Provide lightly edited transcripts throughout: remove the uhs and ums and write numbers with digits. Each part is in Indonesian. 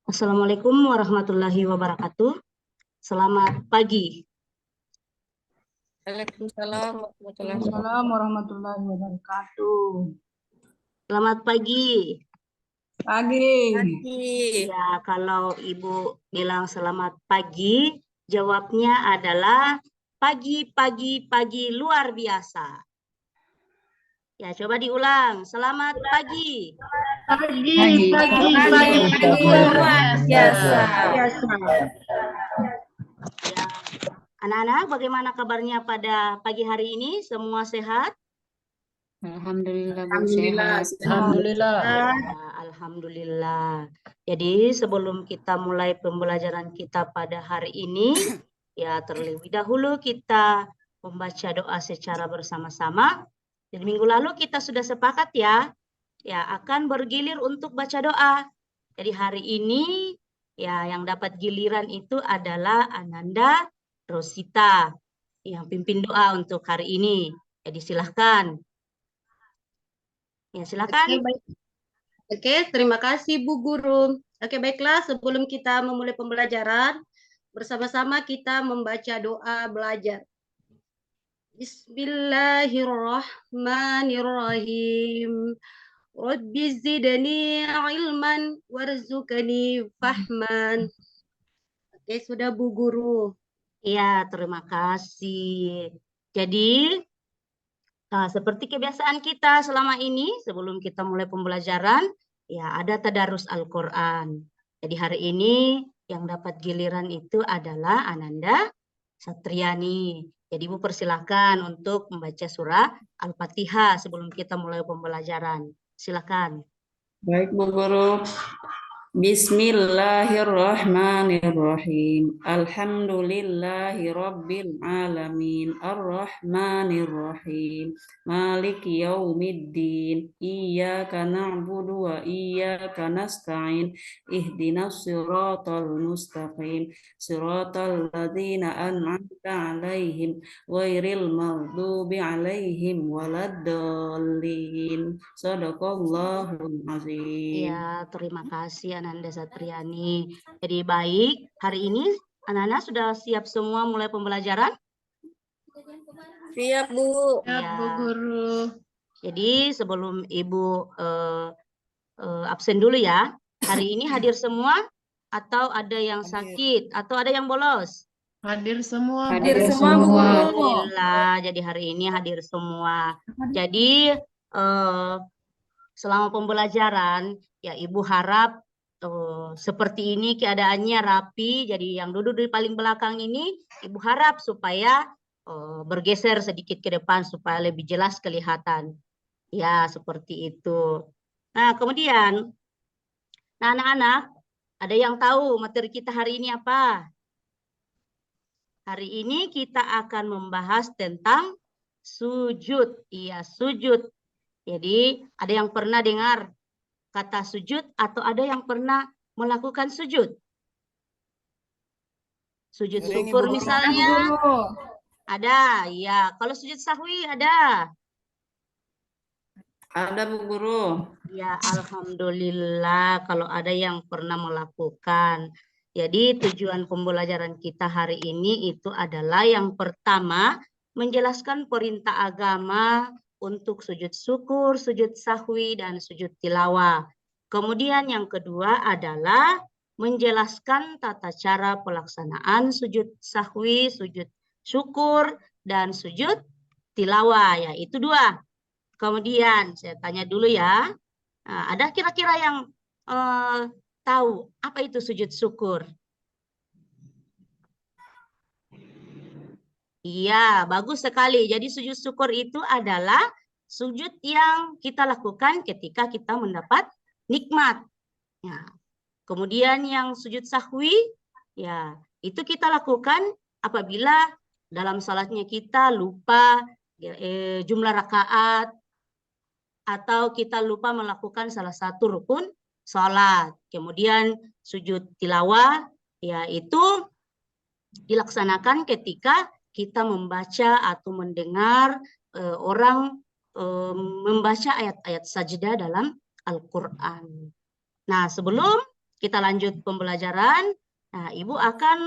Assalamualaikum warahmatullahi wabarakatuh. Selamat pagi. Waalaikumsalam warahmatullahi wabarakatuh. Waalaikumsalam warahmatullahi wabarakatuh. Selamat pagi. Pagi. Ya, kalau Ibu bilang selamat pagi, jawabnya adalah pagi luar biasa. Ya, coba diulang. Selamat pagi. Pagi luar biasa. Ya, anak-anak, bagaimana kabarnya pada pagi hari ini? Semua sehat? Alhamdulillah, Bu, Alhamdulillah. sehat. Alhamdulillah. Ya, alhamdulillah. Jadi sebelum kita mulai pembelajaran kita pada hari ini, ya terlebih dahulu kita membaca doa secara bersama-sama. Jadi minggu lalu kita sudah sepakat ya akan bergilir untuk baca doa. Jadi hari ini ya yang dapat giliran itu adalah Ananda Rosita yang pimpin doa untuk hari ini. Jadi silahkan. Ya, silakan. Oke, terima kasih Bu Guru. Oke, baiklah, sebelum kita memulai pembelajaran, bersama-sama kita membaca doa belajar. Bismillahirrahmanirrahim. Rabbi zidni ilman warzuqni fahman. Oke, sudah Bu Guru. Ya, terima kasih. Jadi, seperti kebiasaan kita selama ini, sebelum kita mulai pembelajaran, ya ada tadarus Al-Quran. Jadi hari ini yang dapat giliran itu adalah Ananda Satriani. Jadi Ibu persilahkan untuk membaca surah Al-Fatihah sebelum kita mulai pembelajaran. Silakan. Baik, Bu Guru. Bismillahirrahmanirrahim. Alhamdulillahi rabbil alamin. Arrahmanirrahim. Maliki yaumiddin. Iyyaka na'budu wa iyyaka nasta'in. Ihdinas siratal mustaqim. Siratal ladzina an'amta 'alaihim ghairil maghdubi 'alaihim waladdallin. Shadaqallahul azim. Ya, terima kasih Ananda Satriani. Jadi baik, hari ini anak-anak sudah siap semua mulai pembelajaran? Siap, Bu. Siap, Bu Guru. Jadi sebelum Ibu absen dulu ya. Hari ini hadir semua atau ada yang sakit atau ada yang bolos? Hadir semua. Hadir semua, Bu Guru. Alhamdulillah, jadi hari ini hadir semua. Jadi selama pembelajaran ya Ibu harap seperti ini keadaannya rapi. Jadi yang duduk di paling belakang ini Ibu harap supaya bergeser sedikit ke depan supaya lebih jelas kelihatan. Ya, seperti itu. Nah, kemudian anak-anak, ada yang tahu materi kita hari ini apa? Hari ini kita akan membahas tentang sujud. Iya, sujud. Jadi, ada yang pernah dengar kata sujud atau ada yang pernah melakukan sujud? Sujud syukur misalnya. Ada, ya. Kalau sujud sahwi ada. Ada, Bu Guru. Ya, alhamdulillah kalau ada yang pernah melakukan. Jadi tujuan pembelajaran kita hari ini itu adalah yang pertama menjelaskan perintah agama untuk sujud syukur, sujud sahwi, dan sujud tilawah. Kemudian yang kedua adalah menjelaskan tata cara pelaksanaan sujud sahwi, sujud syukur, dan sujud tilawah. Ya, itu dua. Kemudian saya tanya dulu ya, ada kira-kira yang tahu apa itu sujud syukur? Iya, bagus sekali. Jadi sujud syukur itu adalah sujud yang kita lakukan ketika kita mendapat nikmat. Ya. Kemudian yang sujud sahwi, ya itu kita lakukan apabila dalam salatnya kita lupa jumlah rakaat, atau kita lupa melakukan salah satu rukun sholat. Kemudian sujud tilawah, yaitu dilaksanakan ketika kita membaca atau mendengar orang membaca ayat-ayat sajdah dalam Al-Quran. Nah, sebelum kita lanjut pembelajaran, nah Ibu akan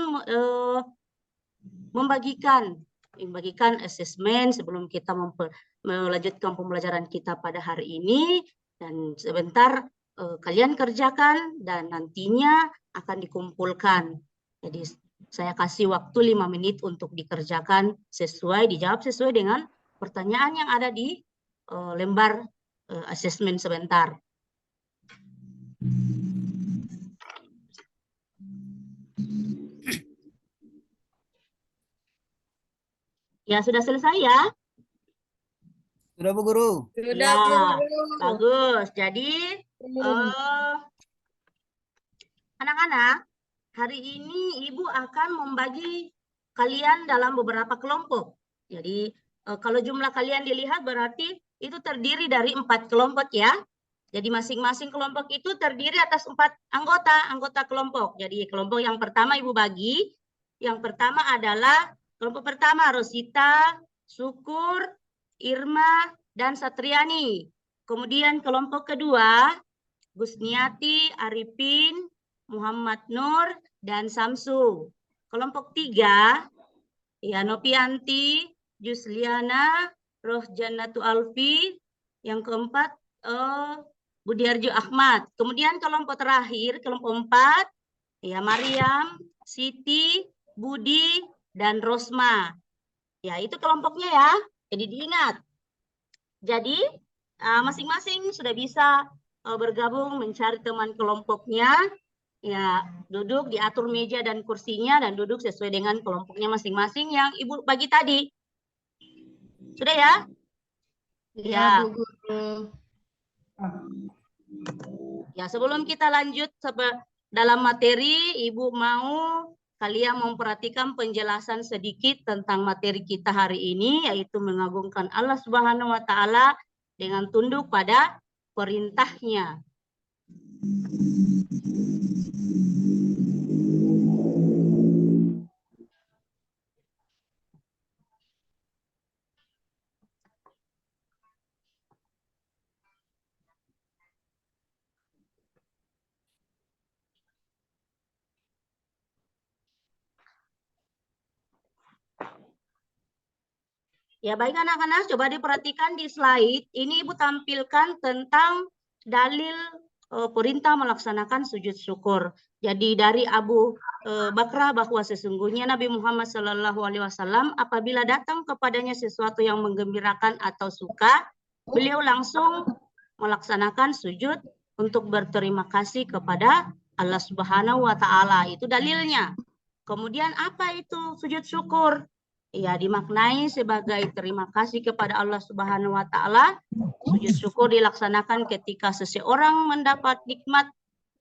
membagikan asesmen sebelum kita melanjutkan pembelajaran kita pada hari ini, dan sebentar kalian kerjakan dan nantinya akan dikumpulkan. Jadi saya kasih waktu 5 menit untuk dikerjakan dijawab sesuai dengan pertanyaan yang ada di lembar asesmen sebentar. Ya, sudah selesai ya? Sudah Bu Guru. Ya, bagus. Jadi, anak-anak, hari ini Ibu akan membagi kalian dalam beberapa kelompok. Jadi, kalau jumlah kalian dilihat berarti itu terdiri dari 4 kelompok ya. Jadi masing-masing kelompok itu terdiri atas 4 anggota kelompok. Jadi kelompok yang pertama Ibu bagi. Yang pertama adalah kelompok pertama Rosita, Syukur, Irma, dan Satriani. Kemudian kelompok kedua Gusniati, Arifin, Muhammad Nur, dan Samsu. Kelompok 3 ya Nopianti, Jusliana, Rohjanatu Alfi. Yang keempat Budiarjo Ahmad. Kemudian kelompok terakhir, kelompok 4 ya Mariam, Siti, Budi, dan Rosma. Ya, itu kelompoknya ya. Jadi diingat. Jadi masing-masing sudah bisa bergabung mencari teman kelompoknya. Ya, duduk diatur meja dan kursinya dan duduk sesuai dengan kelompoknya masing-masing yang Ibu bagi tadi. Sudah ya? Ya, Bu Guru. Ya, sebelum kita lanjut dalam materi, Ibu mau kalian memperhatikan penjelasan sedikit tentang materi kita hari ini, yaitu mengagungkan Allah Subhanahu wa Ta'ala dengan tunduk pada perintahnya. Ya, baik anak-anak, coba diperhatikan di slide. Ini Ibu tampilkan tentang dalil perintah melaksanakan sujud syukur. Jadi dari Abu Bakrah bahwa sesungguhnya Nabi Muhammad SAW apabila datang kepadanya sesuatu yang menggembirakan atau suka, beliau langsung melaksanakan sujud untuk berterima kasih kepada Allah Subhanahu wa Ta'ala. Itu dalilnya. Kemudian apa itu sujud syukur? Ya, dimaknai sebagai terima kasih kepada Allah Subhanahu wa Ta'ala. Sujud syukur dilaksanakan ketika seseorang mendapat nikmat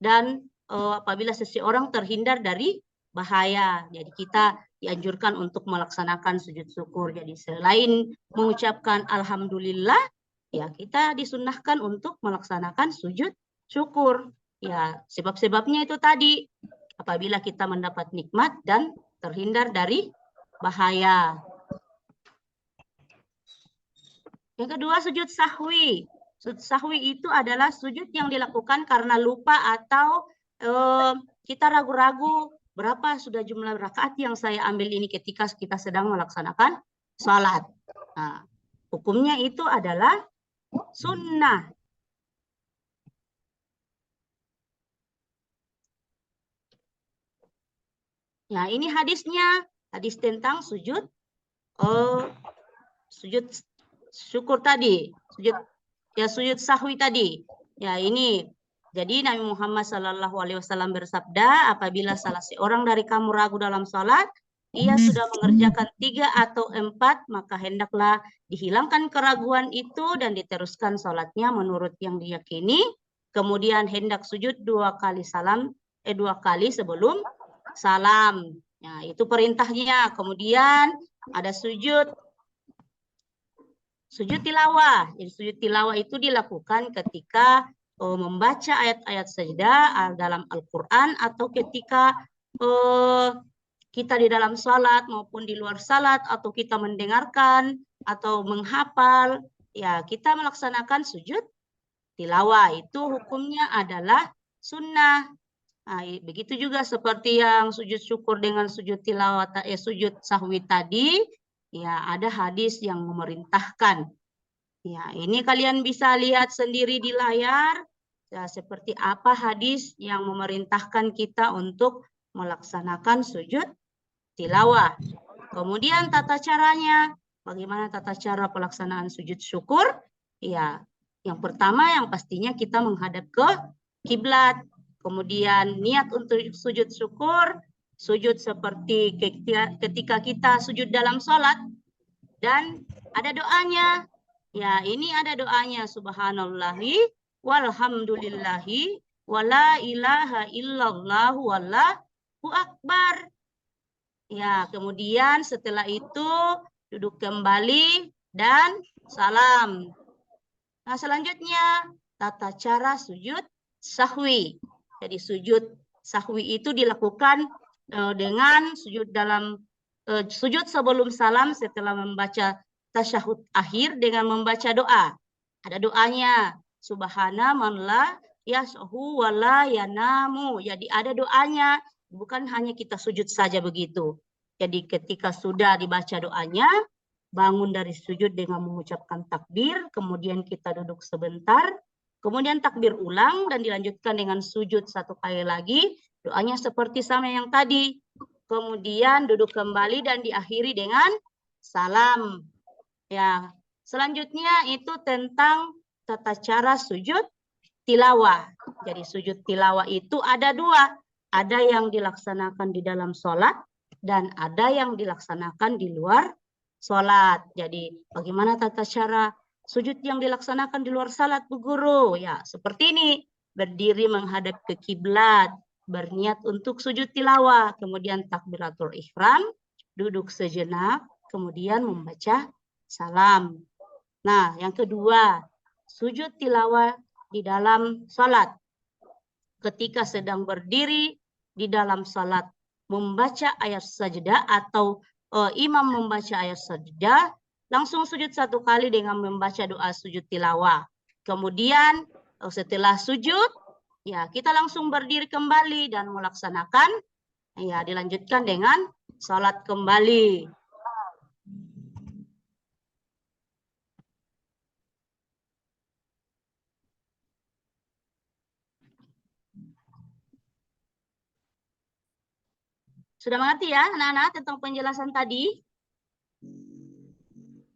dan apabila seseorang terhindar dari bahaya. Jadi kita dianjurkan untuk melaksanakan sujud syukur. Jadi selain mengucapkan alhamdulillah, ya kita disunnahkan untuk melaksanakan sujud syukur. Ya, sebab-sebabnya itu tadi. Apabila kita mendapat nikmat dan terhindar dari bahaya. Yang kedua, sujud sahwi. Sujud sahwi itu adalah sujud yang dilakukan karena lupa atau kita ragu-ragu berapa sudah jumlah rakaat yang saya ambil ini ketika kita sedang melaksanakan sholat. Nah, hukumnya itu adalah sunnah. Ya, ini hadisnya. Hadis tentang sujud syukur tadi, sujud sahwi tadi. Ya, ini jadi Nabi Muhammad SAW bersabda, apabila salah seorang dari kamu ragu dalam sholat, ia sudah mengerjakan 3 atau 4, maka hendaklah dihilangkan keraguan itu dan diteruskan sholatnya menurut yang diyakini. Kemudian hendak sujud 2 kali sebelum salam. Nah, itu perintahnya. Kemudian ada sujud tilawah. Jadi sujud tilawah itu dilakukan ketika membaca ayat-ayat sajdah dalam Al-Quran atau ketika kita di dalam salat maupun di luar salat atau kita mendengarkan atau menghafal, ya kita melaksanakan sujud tilawah. Itu hukumnya adalah sunnah. Nah, begitu juga seperti yang sujud syukur dengan sujud tilawah, sujud sahwi tadi, ya ada hadis yang memerintahkan. Ya, ini kalian bisa lihat sendiri di layar, ya, seperti apa hadis yang memerintahkan kita untuk melaksanakan sujud tilawah. Kemudian tata caranya, bagaimana tata cara pelaksanaan sujud syukur? Ya, yang pertama yang pastinya kita menghadap ke kiblat. Kemudian niat untuk sujud syukur, sujud seperti ketika kita sujud dalam sholat, dan ada doanya. Ya, ini ada doanya, subhanallahi walhamdulillahi wala ilaha illallah wallahu akbar. Ya, kemudian setelah itu duduk kembali dan salam. Nah, selanjutnya tata cara sujud sahwi. Jadi sujud sahwi itu dilakukan dengan sujud sujud sebelum salam setelah membaca tasyahud akhir dengan membaca doa. Ada doanya, subhana man la yashu wa la yanamu. Jadi ada doanya, bukan hanya kita sujud saja begitu. Jadi ketika sudah dibaca doanya, bangun dari sujud dengan mengucapkan takbir, kemudian kita duduk sebentar, kemudian takbir ulang dan dilanjutkan dengan sujud satu kali lagi. Doanya seperti sama yang tadi. Kemudian duduk kembali dan diakhiri dengan salam. Ya, selanjutnya itu tentang tata cara sujud tilawah. Jadi sujud tilawah itu ada dua. Ada yang dilaksanakan di dalam sholat dan ada yang dilaksanakan di luar sholat. Jadi bagaimana tata cara sujud yang dilaksanakan di luar salat, Bu Guru? Ya, seperti ini. Berdiri menghadap ke kiblat, berniat untuk sujud tilawah, kemudian takbiratul ihram, duduk sejenak, kemudian membaca salam. Nah, yang kedua, sujud tilawah di dalam salat. Ketika sedang berdiri di dalam salat, membaca ayat sajdah atau imam membaca ayat sajdah, langsung sujud satu kali dengan membaca doa sujud tilawah. Kemudian setelah sujud, ya kita langsung berdiri kembali dan melaksanakan, ya dilanjutkan dengan salat kembali. Sudah mengerti ya anak-anak tentang penjelasan tadi?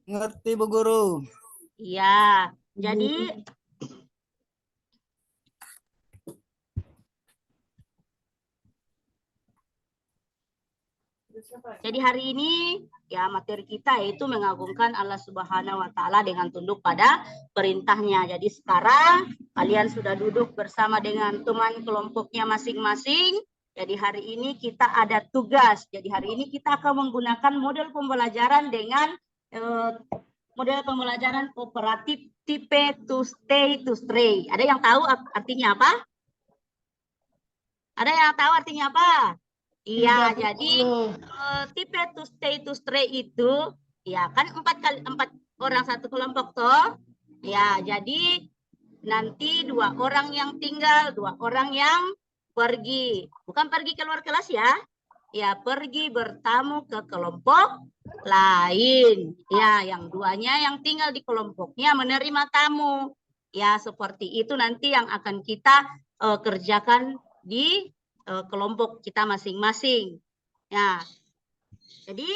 Ngerti, Bu Guru. Iya, jadi hari ini ya materi kita yaitu mengagungkan Allah Subhanahu wa taala dengan tunduk pada perintahnya. Jadi sekarang kalian sudah duduk bersama dengan teman kelompoknya masing-masing. Jadi hari ini kita ada tugas. Jadi hari ini kita akan menggunakan model pembelajaran dengan model pembelajaran kooperatif tipe to stay to stray. Ada yang tahu artinya apa? Ada yang tahu artinya apa? Iya, jadi tipe to stay to stray itu ya kan 4 orang satu kelompok toh. Ya, jadi nanti 2 orang yang tinggal, 2 orang yang pergi. Bukan pergi keluar kelas ya. Ya, pergi bertamu ke kelompok lain. Ya, yang 2-nya yang tinggal di kelompoknya menerima tamu. Ya, seperti itu nanti yang akan kita kerjakan di kelompok kita masing-masing. Ya, jadi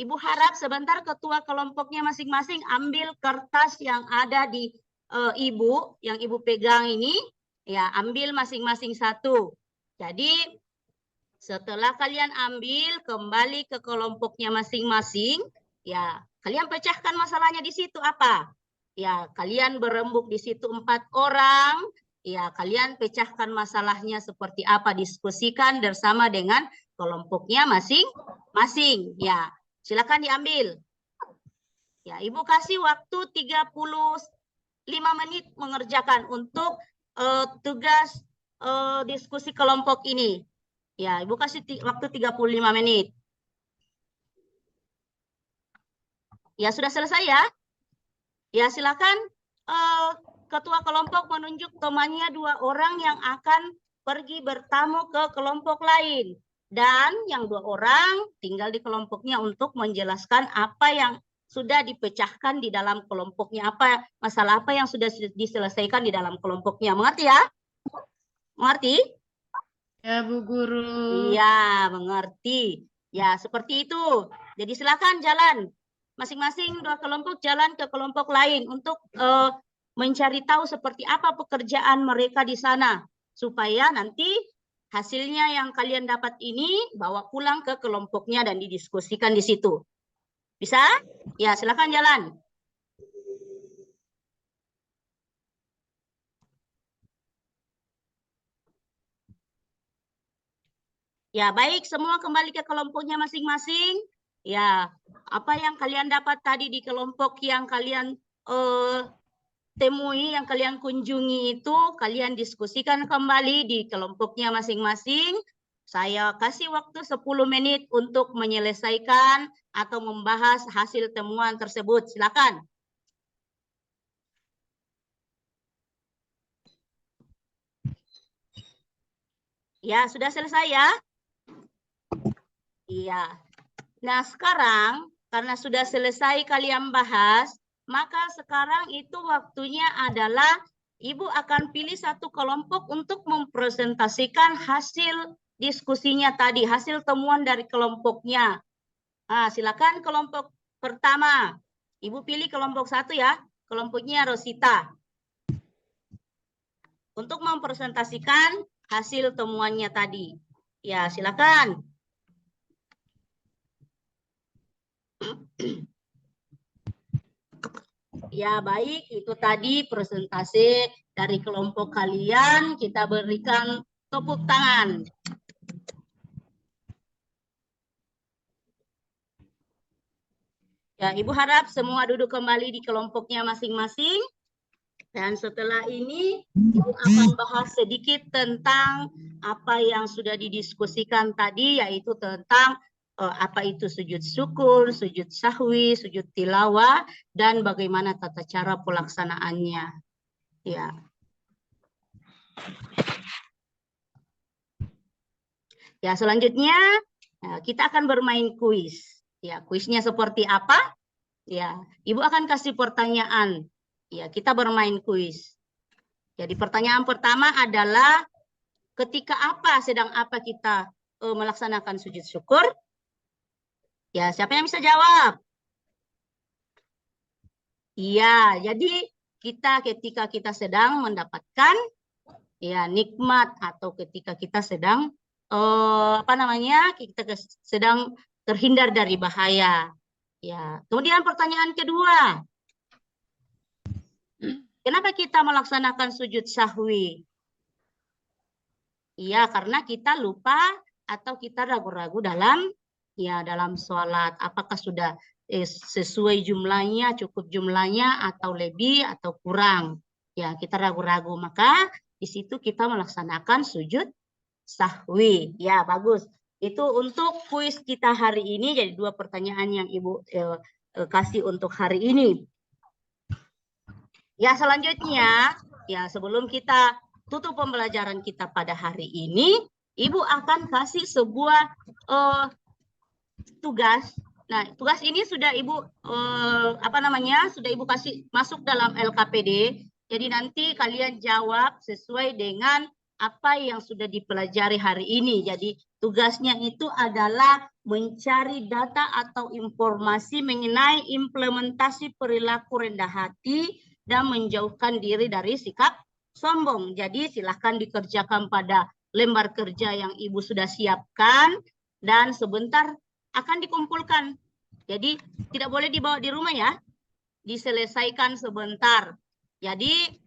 Ibu harap sebentar ketua kelompoknya masing-masing ambil kertas yang ada di Ibu, yang Ibu pegang ini, ya ambil masing-masing satu. Jadi setelah kalian ambil kembali ke kelompoknya masing-masing, ya kalian pecahkan masalahnya di situ apa? Ya kalian berembuk di situ 4 orang. Ya, kalian pecahkan masalahnya seperti apa, diskusikan bersama dengan kelompoknya masing-masing. Ya, silakan diambil. Ya, Ibu kasih waktu 35 menit mengerjakan untuk tugas diskusi kelompok ini. Ya, Ibu kasih waktu 35 menit. Ya, sudah selesai ya? Ya, silakan ketua kelompok menunjuk temannya 2 orang yang akan pergi bertamu ke kelompok lain. Dan yang 2 orang tinggal di kelompoknya untuk menjelaskan apa yang sudah dipecahkan di dalam kelompoknya. Masalah apa yang sudah diselesaikan di dalam kelompoknya. Mengerti ya? Mengerti? Ya, Bu Guru. Iya, mengerti. Ya, seperti itu. Jadi silakan jalan. Masing-masing 2 kelompok jalan ke kelompok lain untuk mencari tahu seperti apa pekerjaan mereka di sana. Supaya nanti hasilnya yang kalian dapat ini bawa pulang ke kelompoknya dan didiskusikan di situ. Bisa? Ya, silakan jalan. Ya, baik, semua kembali ke kelompoknya masing-masing. Ya, apa yang kalian dapat tadi di kelompok yang kalian temui, yang kalian kunjungi itu, kalian diskusikan kembali di kelompoknya masing-masing. Saya kasih waktu 10 menit untuk menyelesaikan atau membahas hasil temuan tersebut. Silakan. Ya, sudah selesai ya? Iya. Nah, sekarang karena sudah selesai kalian bahas, maka sekarang itu waktunya adalah Ibu akan pilih satu kelompok untuk mempresentasikan hasil diskusinya tadi, hasil temuan dari kelompoknya. Nah, silakan kelompok pertama. Ibu pilih kelompok 1 ya, kelompoknya Rosita. Untuk mempresentasikan hasil temuannya tadi. Ya, silakan. Ya, baik, itu tadi presentasi dari kelompok kalian. Kita berikan tepuk tangan. Ya, Ibu harap semua duduk kembali di kelompoknya masing-masing. Dan setelah ini, Ibu akan bahas sedikit tentang apa yang sudah didiskusikan tadi, yaitu tentang apa itu sujud syukur, sujud sahwi, sujud tilawah, dan bagaimana tata cara pelaksanaannya. Ya. Ya, selanjutnya kita akan bermain kuis. Ya, kuisnya seperti apa? Ya, Ibu akan kasih pertanyaan. Ya, kita bermain kuis. Jadi pertanyaan pertama adalah ketika apa, sedang apa kita melaksanakan sujud syukur? Ya, siapa yang bisa jawab? Iya, jadi ketika kita sedang mendapatkan ya nikmat atau ketika kita sedang kita sedang terhindar dari bahaya. Ya, kemudian pertanyaan kedua. Kenapa kita melaksanakan sujud sahwi? Iya, karena kita lupa atau kita ragu-ragu dalam sholat. Apakah sudah sesuai jumlahnya, cukup jumlahnya, atau lebih atau kurang. Ya, kita ragu-ragu. Maka di situ kita melaksanakan sujud sahwi. Ya, bagus. Itu untuk kuis kita hari ini. Jadi 2 pertanyaan yang Ibu kasih untuk hari ini. Ya, selanjutnya, ya sebelum kita tutup pembelajaran kita pada hari ini, Ibu akan kasih sebuah tugas. Nah, tugas ini sudah Ibu sudah Ibu kasih masuk dalam LKPD. Jadi nanti kalian jawab sesuai dengan apa yang sudah dipelajari hari ini. Jadi tugasnya itu adalah mencari data atau informasi mengenai implementasi perilaku rendah hati dan menjauhkan diri dari sikap sombong. Jadi silahkan dikerjakan pada lembar kerja yang Ibu sudah siapkan dan sebentar akan dikumpulkan. Jadi tidak boleh dibawa di rumah ya. Diselesaikan sebentar. Jadi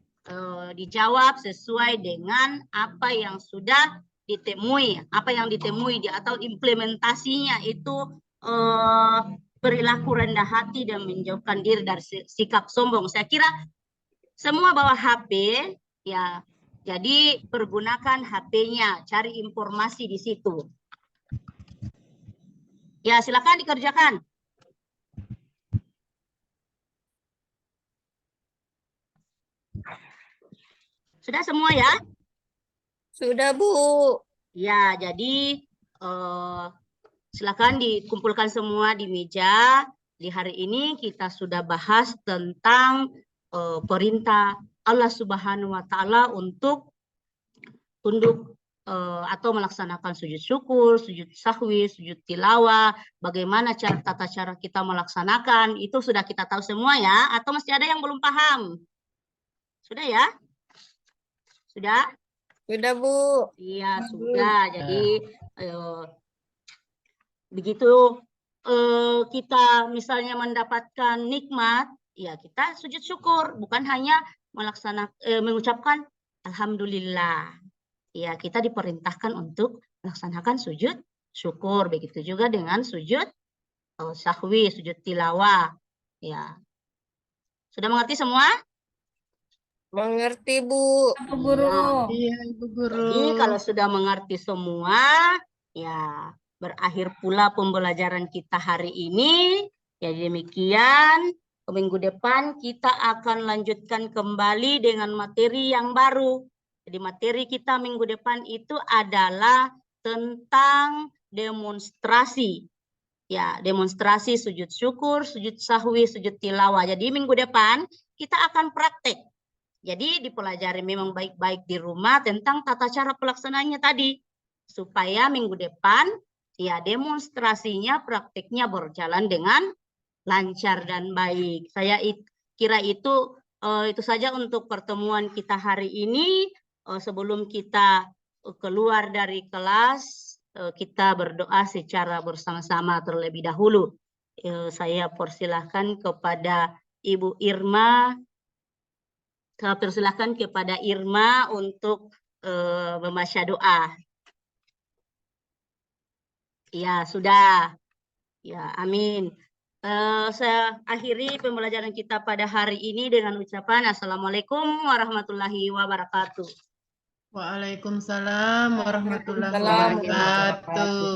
dijawab sesuai dengan apa yang sudah ditemui, atau implementasinya itu perilaku rendah hati dan menjauhkan diri dari sikap sombong. Saya kira semua bawa HP ya. Jadi pergunakan HP-nya, cari informasi di situ. Ya, silakan dikerjakan. Sudah semua ya? Sudah, Bu. Ya, jadi silakan dikumpulkan semua di meja. Di hari ini kita sudah bahas tentang perintah Allah Subhanahu wa Ta'ala untuk tunduk atau melaksanakan sujud syukur, sujud sahwi, sujud tilawah, bagaimana tata cara kita melaksanakan, itu sudah kita tahu semua ya, atau masih ada yang belum paham? Sudah ya? Sudah? Sudah, Bu. Iya, sudah. Jadi begitu kita misalnya mendapatkan nikmat, ya kita sujud syukur, bukan hanya mengucapkan alhamdulillah. Ya, kita diperintahkan untuk melaksanakan sujud syukur. Begitu juga dengan sujud sahwi, sujud tilawah. Ya. Sudah mengerti semua? Mengerti, Bu. Bu Guru. Iya, Ibu Guru. Jadi kalau sudah mengerti semua, ya berakhir pula pembelajaran kita hari ini. Ya demikian, minggu depan kita akan lanjutkan kembali dengan materi yang baru. Jadi materi kita minggu depan itu adalah tentang demonstrasi. Ya, demonstrasi sujud syukur, sujud sahwi, sujud tilawah. Jadi minggu depan kita akan praktek. Jadi dipelajari memang baik-baik di rumah tentang tata cara pelaksanaannya tadi. Supaya minggu depan ya demonstrasinya, prakteknya berjalan dengan lancar dan baik. Saya kira itu saja untuk pertemuan kita hari ini. Sebelum kita keluar dari kelas, kita berdoa secara bersama-sama terlebih dahulu. Saya persilahkan kepada Ibu Irma. Saya persilahkan kepada Irma untuk membaca doa. Ya, sudah. Ya, amin. Saya akhiri pembelajaran kita pada hari ini dengan ucapan Assalamualaikum warahmatullahi wabarakatuh. Waalaikumsalam warahmatullahi Waalaikumsalam wabarakatuh.